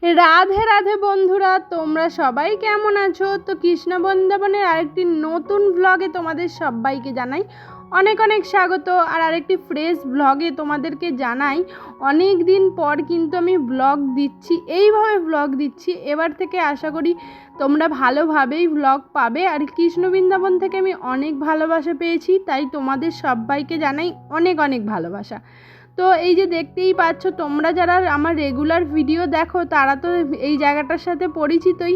রাধে রাধে বন্ধুরা, তোমরা সবাই কেমন আছো? তো কৃষ্ণ বৃন্দাবনের আরেকটি নতুন ব্লগে তোমাদের সবাইকে জানাই অনেক অনেক স্বাগত। আর আরেকটি ফ্রেশ ব্লগে তোমাদেরকে জানাই অনেক দিন পর কিন্তু আমি ব্লগ দিচ্ছি, এইভাবে ব্লগ দিচ্ছি। এবার থেকে আশা করি তোমরা ভালোভাবেই ব্লগ পাবে। আর কৃষ্ণ বৃন্দাবন থেকে আমি অনেক ভালোবাসা পেয়েছি, তাই তোমাদের সবাইকে জানাই অনেক অনেক ভালোবাসা। তো এই যে দেখতেই পাচ্ছ, তোমরা যারা আমার রেগুলার ভিডিও দেখো তারা তো এই জায়গাটার সাথে পরিচিতই।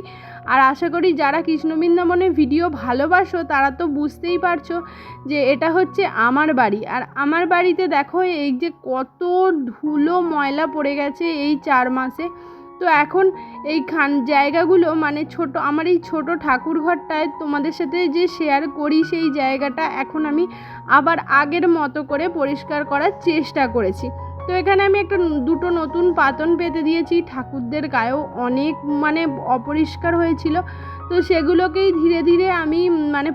আর আশা করি যারা কৃষ্ণ বৃন্দাবনে ভিডিও ভালোবাসো তারা তো বুঝতেই পারছো যে এটা হচ্ছে আমার বাড়ি। আর আমার বাড়িতে দেখো এই যে কত ধুলো ময়লা পড়ে গেছে এই 4 মাসে। তো এখন এই জায়গাগুলো মানে আমার এই ছোট ঠাকুর ঘরটায় তোমাদের সাথে যে শেয়ার করি, সেই জায়গাটা এখন আমি আবার আগের মতো করে পরিষ্কার করার চেষ্টা করেছি। তো এখানে আমি দুটো নতুন পাতন পেতে দিয়েছি। ঠাকুরদের গায়েও অনেক অপরিষ্কার হয়েছিল, তো সেগুলোকেই ধীরে ধীরে আমি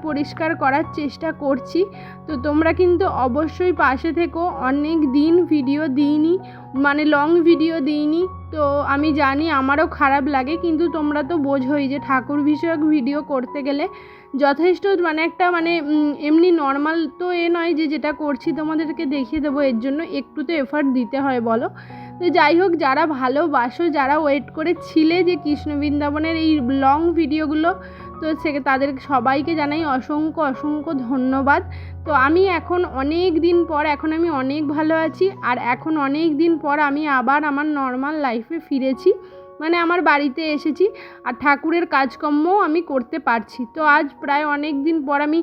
পরিষ্কার করার চেষ্টা করছি। তো তোমরা কিন্তু অবশ্যই পাশে থেকো। অনেক দিন ভিডিও দিইনি, লং ভিডিও দিইনি। তো আমি জানি আমারও খারাপ লাগে, কিন্তু তোমরা তো বোঝোই যে ঠাকুর বিষয়ক ভিডিও করতে গেলে যথেষ্ট একটা এমনি নর্মাল তো নয় যে যেটা করছি তোমাদেরকে দেখিয়ে দেবো, এর জন্য একটু তো এফার্ট দিতে হয় বলো। তো যাই হোক, যারা ভালোবাসো, যারা ওয়েট করে ছিলে যে কৃষ্ণ বৃন্দাবনের এই লং ভিডিওগুলো, তো তাদের সবাইকে জানাই অসংখ্য অসংখ্য ধন্যবাদ। তো আমি এখন অনেক দিন পর এখন আমি অনেক ভালো আছি। আর এখন অনেক দিন পর আমি আবার আমার নর্মাল লাইফে ফিরেছি, আমার বাড়িতে এসেছি। আর ঠাকুরের কাজকর্মও আমি করতে পারছি। তো আজ প্রায় অনেক দিন পর আমি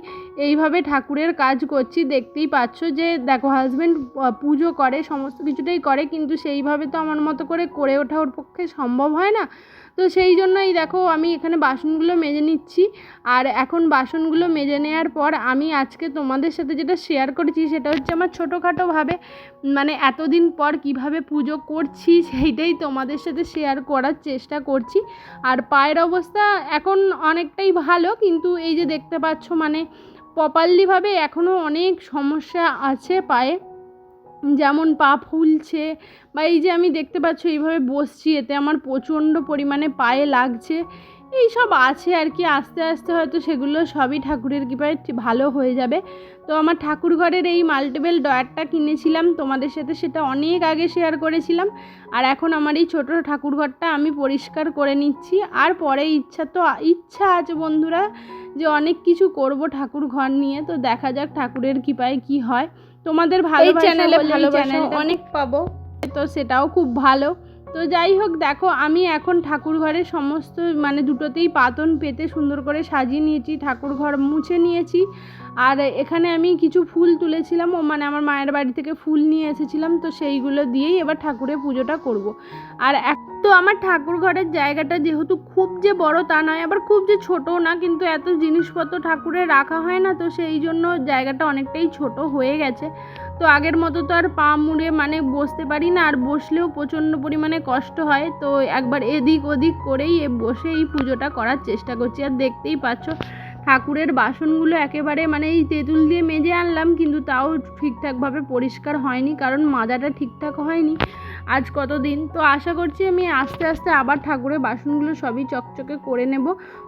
এইভাবে ঠাকুরের কাজ করছি। দেখতেই পাচ্ছ যে দেখো, হাজব্যান্ড পুজো করে, সমস্ত কিছুটাই করে, কিন্তু সেইভাবে তো আমার মতো করে ওঠা ওর পক্ষে সম্ভব হয় না। তো সেই জন্যই দেখো আমি এখানে বাসনগুলো মেজে নিচ্ছি। আর এখন বাসনগুলো মেজে নেওয়ার পর আমি আজকে তোমাদের সাথে যেটা শেয়ার করেছি সেটা হচ্ছে আমার ছোটোখাটোভাবে এতদিন পর কিভাবে পুজো করছি সেইটাই তোমাদের সাথে শেয়ার করার চেষ্টা করছি। আর পায়ের অবস্থা এখন অনেকটাই ভালো, কিন্তু এই যে দেখতে পাচ্ছ প্রপারলিভাবে এখনও অনেক সমস্যা আছে পায়ে, যেমন পা ফুলছে, বা এই যে আমি দেখতে পাচ্ছ এইভাবে বসছি, এতে আমার প্রচণ্ড পরিমাণে পায়ে লাগছে। এই সব আছে আর কি। আস্তে আস্তে হয়তো সেগুলো সবই ঠাকুরের কৃপায় ভালো হয়ে যাবে। তো আমার ঠাকুর ঘরের এই মাল্টিপল ড্রয়ারটা কিনেছিলাম তোমাদের সাথে, সেটা অনেক আগে শেয়ার করেছিলাম। আর এখন আমার এই ছোটো ঠাকুর ঘরটা আমি পরিষ্কার করে নিচ্ছি। আর পরে ইচ্ছা আছে বন্ধুরা যে অনেক কিছু করব ঠাকুর ঘর নিয়ে। তো দেখা যাক ঠাকুরের কৃপায় কি হয়। তোমাদের ভালোবাসা অনেক পাবো, তো সেটাও খুব ভালো। তো যাই হোক, দেখো আমি এখন ঠাকুর ঘরের সমস্ত দুটোতেই পাতন পেতে সুন্দর করে সাজিয়ে নিয়েছি, ঠাকুর ঘর মুছে নিয়েছি। আর এখানে আমি কিছু ফুল তুলেছিলাম, আমার মায়ের বাড়ি থেকে ফুল নিয়ে এসেছিলাম, তো সেইগুলো দিয়েই এবার ঠাকুরের পুজোটা করব। আর তো আমার ঠাকুর ঘরের জায়গাটা যেহেতু খুব যে বড় তা নয়, আবার খুব যে ছোটও না, কিন্তু এত জিনিসপত্র ঠাকুরের রাখা হয় না, তো সেই জন্য জায়গাটা অনেকটাই ছোট হয়ে গেছে। তো আগের মতো তো আর পা মুড়ে বসতে পারি না, আর বসলেও প্রচণ্ড পরিমাণে কষ্ট হয়। তো একবার এদিক ওদিক করেই বসে এই পুজোটা করার চেষ্টা করছি। আর দেখতেই পাচ্ছ ঠাকুরের বাসনগুলো একেবারে এই তেঁতুল দিয়ে মেজে আনলাম, কিন্তু তাও ঠিকঠাকভাবে পরিষ্কার হয়নি, কারণ মাজাটা ঠিকঠাক হয়নি আজ কতদিন। তো আশা করছি আমি আস্তে আস্তে আবার ঠাকুরের বাসনগুলো সবই চকচকে করে নেব।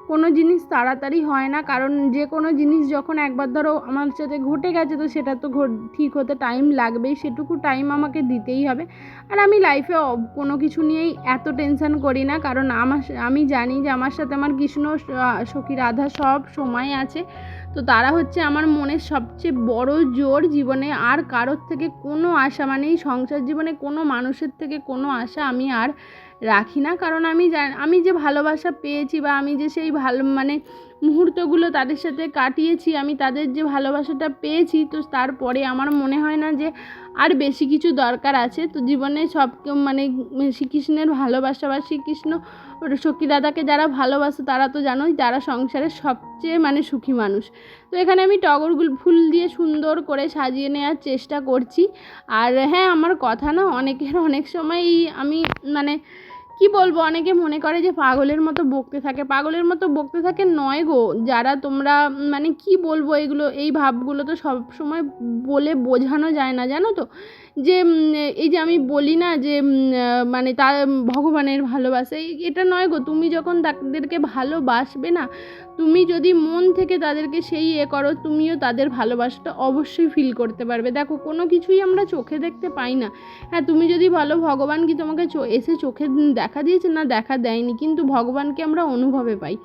কোনো জিনিস তাড়াতাড়ি হয় না, কারণ যে কোনো জিনিস যখন একবার ধরো আমার সাথে ঘটে গেছে, তো সেটা তো ঠিক হতে টাইম লাগবেই, সেটুকু টাইম আমাকে দিতেই হবে। আর আমি লাইফে কোনো কিছু নিয়েই এত টেনশন করি না, কারণ আমি জানি যে আমার সাথে আমার কৃষ্ণ সখী রাধা সব সময় আছে। তো তারা হচ্ছে আমার মনের সবচেয়ে বড় জোর জীবনে। আর কারোর থেকে কোনো আশা এই সংসার জীবনে কোনো মানুষের থেকে কোনো আশা আমি আর রাখি না, কারণ আমি যে ভালোবাসা পেয়েছি, বা আমি যে সেই মুহূর্তগুলো তাদের সাথে কাটিয়েছি, আমি তাদের যে ভালোবাসাটা পেয়েছি, তো তারপরে আমার মনে হয় না যে আর বেশি কিছু দরকার আছে। তো জীবনে সব শ্রীকৃষ্ণের ভালোবাসা বা শ্রীকৃষ্ণ সখী দাদাকে যারা ভালোবাসে তারা তো জানোই, যারা সংসারের সবচেয়ে সুখী মানুষ। তো এখানে আমি টগরগুলো ফুল দিয়ে সুন্দর করে সাজিয়ে নেওয়ার চেষ্টা করছি। আর হ্যাঁ, আমার কথা না অনেকের অনেক সময়ই আমি কি বলবো, অনেকে মনে করে যে পাগলের মতো বকতে থাকে, পাগলের মতো বকতে থাকে নয় গো। যারা তোমরা মানে কি বলবো, এগুলো এই ভাবগুলো তো সব সময় বলে বোঝানো যায় না, জানো তো। যে এই যে আমি বলি না যে মানে তা ভগবানের ভালোবাসা, এটা নয় গো। তুমি যখন তাদেরকে ভালোবাসবে না, তুমি যদি মন থেকে তাদেরকে সেই করো, তুমিও তাদের ভালোবাসাটা অবশ্যই ফিল করতে পারবে। দেখো, কোনো কিছুই আমরা চোখে দেখতে পাই না। হ্যাঁ, তুমি যদি বলো ভগবান কি তোমাকে এসে চোখে দেখা দিয়েছে, না দেখা দেয়নি, কিন্তু ভগবানকে আমরা অনুভবে পাই।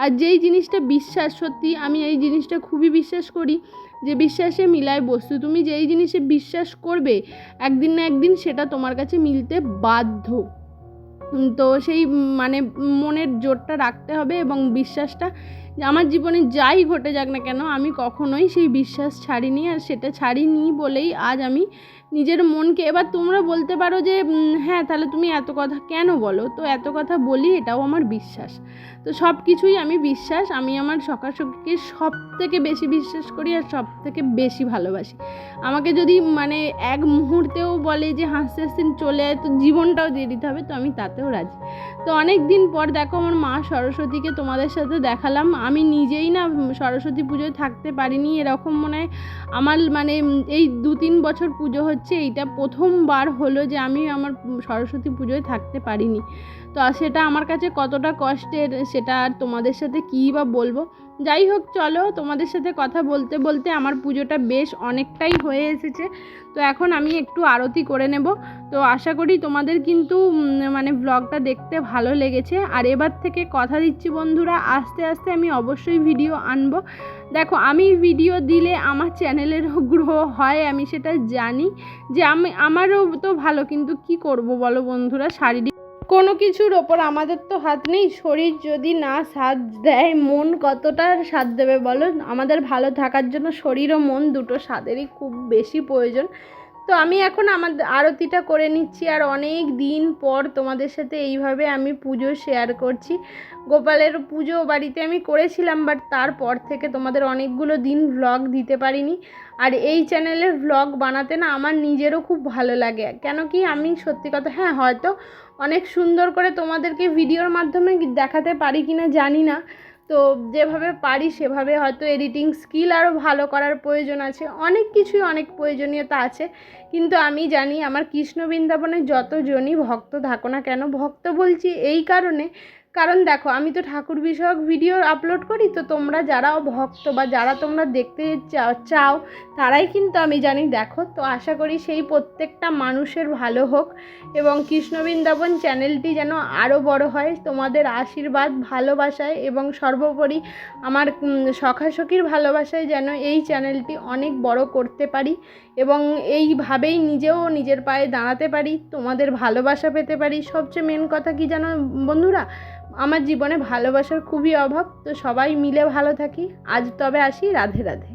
আর যেই জিনিসটা বিশ্বাস, সত্যি আমি এই জিনিসটা খুবই বিশ্বাস করি যে বিশ্বাসে মিলায় বস্তু। তুমি যেই জিনিসে বিশ্বাস করবে, একদিন না একদিন সেটা তোমার কাছে মিলতে বাধ্য। তো সেই মানে মনের জোরটা রাখতে হবে এবং বিশ্বাসটা, আমার জীবনে যাই ঘটে যাক না কেন, আমি কখনোই সেই বিশ্বাস ছাড়িনি। আর সেটা ছাড়িনি বলেই আজ আমি নিজের মনকে, এবার তোমরা বলতে পারো যে হ্যাঁ তাহলে তুমি এত কথা কেন বলো, তো এত কথা বলি, এটাও আমার বিশ্বাস। তো সব কিছুই আমি বিশ্বাস, আমি আমার সখাসখিকে সব থেকে বেশি বিশ্বাস করি আর সব থেকে বেশি ভালোবাসি। আমাকে যদি মানে এক মুহূর্তেও বলে যে হাসতে হাসতে চলে আয়, তো জীবনটাও দিয়ে দিতে হবে, তো আমি তাতেও রাজি। তো অনেক দিন পর দেখো আমার মা সরস্বতীকে তোমাদের সাথে দেখালাম। আমি নিজেই না সরস্বতী পুজোয় থাকতে পারিনি, এরকম মনে হয় আমার মানে এই 2-3 বছর পুজো হচ্ছে, এইটা প্রথমবার হলো যে আমি আমার সরস্বতী পুজোয় থাকতে পারিনি। তো সেটা আমার কাছে কতটা কষ্টের, সেটা আর তোমাদের সাথে কী বা বলবো। যাই হোক, চলো, তোমাদের সাথে কথা বলতে বলতে আমার পুজোটা বেশ অনেকটাই হয়ে এসেছে। তো এখন আমি একটু আরতি করে নেব। তো আশা করি তোমাদের কিন্তু মানে ব্লগটা দেখতে ভালো লেগেছে। আর এবার থেকে কথা দিচ্ছি বন্ধুরা, আস্তে আস্তে আমি অবশ্যই ভিডিও আনবো। দেখো, আমি ভিডিও দিলে আমার চ্যানেলেরও গ্রো হয়, আমি সেটা জানি যে আমারও তো ভালো, কিন্তু কি করব বলো বন্ধুরা, শারীরিক কোনো কিছুর ওপর আমাদের তো হাত নেই। শরীর যদি না সাথ দেয়, মন কতটা সাথ দেবে বলো। আমাদের ভালো থাকার জন্য শরীর ও মন দুটো সাথেরই খুব বেশি প্রয়োজন। তো আমি এখন আমাদের আরতিটা করে নিচ্ছি। আর অনেক দিন পর তোমাদের সাথে এইভাবে আমি পুজো শেয়ার করছি। গোপালের পুজো বাড়িতে আমি করেছিলাম, বাট তারপর থেকে তোমাদের অনেকগুলো দিন ভ্লগ দিতে পারিনি। আর এই চ্যানেলের ভ্লগ বানাতে না আমার নিজেরও খুব ভালো লাগে। কেন কি, আমি সত্যি কথা, হ্যাঁ হয়তো অনেক সুন্দর করে তোমাদেরকে ভিডিওর মাধ্যমে দেখাতে পারি কি না জানি না। তো যেভাবে পারি সেভাবে, হয়তো এডিটিং স্কিল আরও ভালো করার প্রয়োজন আছে, অনেক কিছুই অনেক প্রয়োজনীয়তা আছে। কিন্তু আমি জানি আমার কৃষ্ণ বৃন্দাবনে যতজনই ভক্ত থাকো না কেন, ভক্ত বলছি এই কারণে, কারণ দেখো আমি তো ঠাকুর বিষয়ক ভিডিও আপলোড করি। তো তোমরা যারাও ভক্ত বা যারা তোমরা দেখতে চাও তারাই কিন্তু আমি জানি দেখো। তো আশা করি সেই প্রত্যেকটা মানুষের ভালো হোক এবং কৃষ্ণ বৃন্দাবন চ্যানেলটি যেন আরও বড় হয় তোমাদের আশীর্বাদ, ভালোবাসায় এবং সর্বোপরি আমার সখাসখির ভালোবাসায় যেন এই চ্যানেলটি অনেক বড় করতে পারি এবং এইভাবেই নিজেও নিজের পায়ে দাঁড়াতে পারি, তোমাদের ভালোবাসা পেতে পারি। সবচেয়ে মেন কথা কি জানো বন্ধুরা, আমার জীবনে ভালোবাসার খুবই অভাব। তো সবাই মিলে ভালো থাকি। আজ তবে আসি, রাধে রাধে।